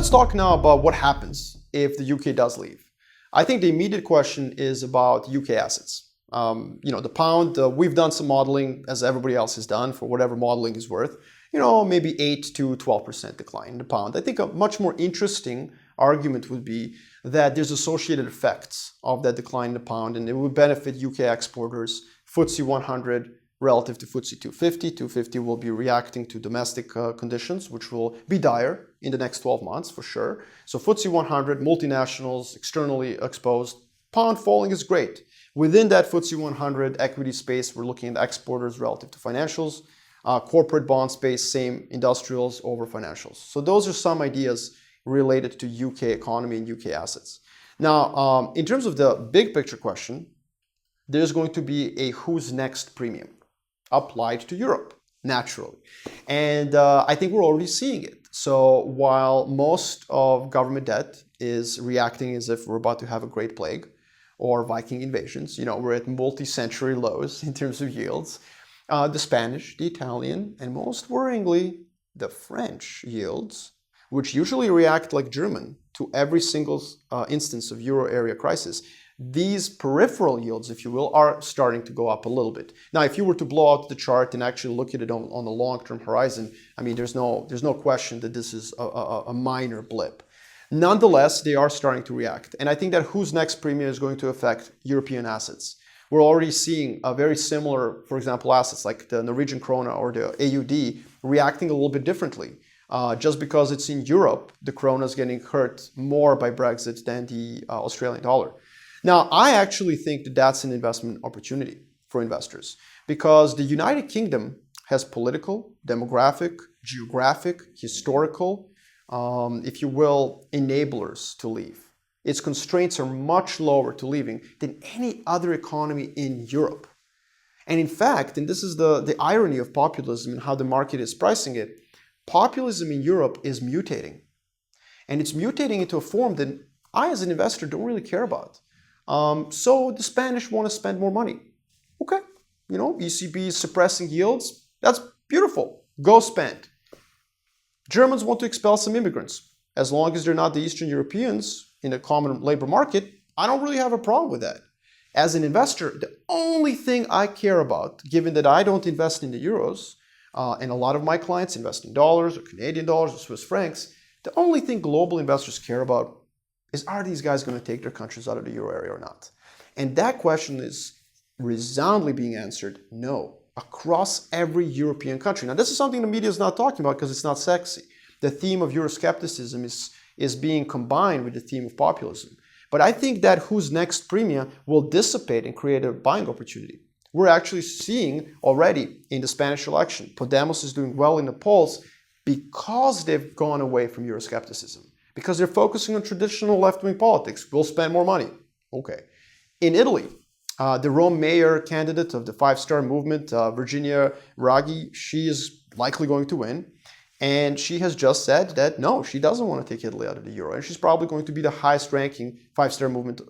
let's talk now about what happens if the UK does leave. I think the immediate question is about UK assets. The pound, we've done some modeling, as everybody else has done, for whatever modeling is worth. Maybe 8 to 12% decline in the pound. I think a much more interesting argument would be that there's associated effects of that decline in the pound, and it would benefit UK exporters. FTSE 100 relative to FTSE 250. 250 will be reacting to domestic conditions, which will be dire in the next 12 months for sure. So FTSE 100, multinationals, externally exposed, pound falling is great. Within that FTSE 100 equity space, we're looking at exporters relative to financials. Corporate bond space, same, industrials over financials. So those are some ideas related to UK economy and UK assets. Now, in terms of the big picture question, there's going to be a who's next premium applied to Europe, naturally. And I think we're already seeing it. So while most of government debt is reacting as if we're about to have a Great Plague or Viking invasions, we're at multi-century lows in terms of yields. The Spanish, the Italian, and most worryingly, the French yields, which usually react like German to every single instance of euro area crisis, these peripheral yields, if you will, are starting to go up a little bit. Now, if you were to blow out the chart and actually look at it on the long-term horizon, there's no question that this is a minor blip. Nonetheless, they are starting to react. And I think that who's next premium is going to affect European assets. We're already seeing a very similar, for example, assets like the Norwegian krona or the AUD reacting a little bit differently. Just because it's in Europe, the krona is getting hurt more by Brexit than the Australian dollar. Now, I actually think that that's an investment opportunity for investors because the United Kingdom has political, demographic, geographic, historical, if you will, enablers to leave. Its constraints are much lower to leaving than any other economy in Europe. And in fact, and this is the irony of populism and how the market is pricing it, populism in Europe is mutating. And it's mutating into a form that I, as an investor, don't really care about. So the Spanish want to spend more money. Okay, ECB is suppressing yields. That's beautiful. Go spend. Germans want to expel some immigrants. As long as they're not the Eastern Europeans in a common labor market, I don't really have a problem with that. As an investor, the only thing I care about, given that I don't invest in the euros, and a lot of my clients invest in dollars or Canadian dollars or Swiss francs, the only thing global investors care about is, are these guys going to take their countries out of the euro area or not? And that question is resoundingly being answered no, across every European country. Now, this is something the media is not talking about because it's not sexy. The theme of Euroscepticism is being combined with the theme of populism. But I think that who's next premium will dissipate and create a buying opportunity. We're actually seeing already in the Spanish election, Podemos is doing well in the polls because they've gone away from Euroscepticism, because they're focusing on traditional left-wing politics. We'll spend more money. Okay. In Italy, the Rome mayor candidate of the five-star movement, Virginia Raggi, she is likely going to win. And she has just said that, no, she doesn't want to take Italy out of the euro. And she's probably going to be the highest-ranking five-star movement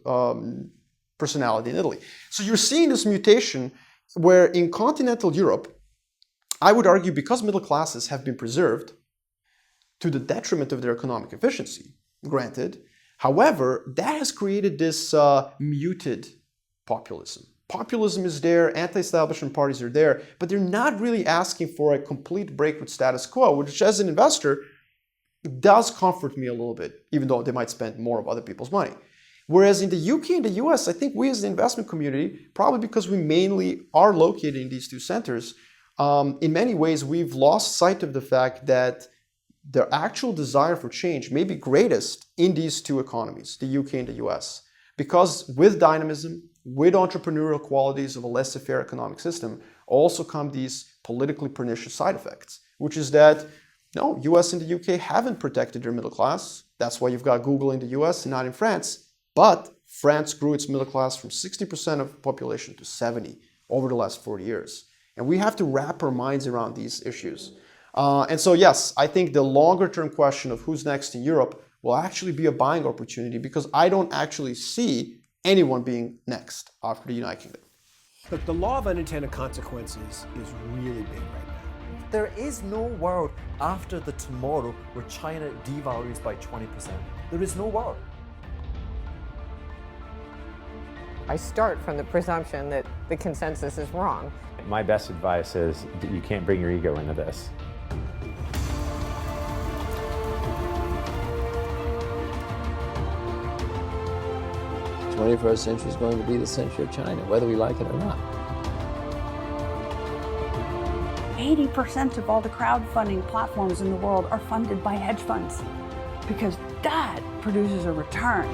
personality in Italy. So you're seeing this mutation where in continental Europe, I would argue because middle classes have been preserved to the detriment of their economic efficiency, granted. However, that has created this muted populism. Populism is there, anti-establishment parties are there, but they're not really asking for a complete break with status quo, which as an investor does comfort me a little bit, even though they might spend more of other people's money. Whereas in the UK and the US, I think we as the investment community, probably because we mainly are located in these two centers, in many ways we've lost sight of the fact that the actual desire for change may be greatest in these two economies, the UK and the US. Because with dynamism, with entrepreneurial qualities of a laissez-faire economic system, also come these politically pernicious side effects, which is that, no, US and the UK haven't protected their middle class. That's why you've got Google in the US and not in France. But France grew its middle class from 60% of population to 70% over the last 40 years. And we have to wrap our minds around these issues. And so, yes, I think the longer-term question of who's next in Europe will actually be a buying opportunity because I don't actually see anyone being next after the United Kingdom. Look, the law of unintended consequences is really big right now. There is no world after the tomorrow where China devalues by 20%. There is no world. I start from the presumption that the consensus is wrong. My best advice is that you can't bring your ego into this. The 21st century is going to be the century of China, whether we like it or not. 80% of all the crowdfunding platforms in the world are funded by hedge funds because that produces a return.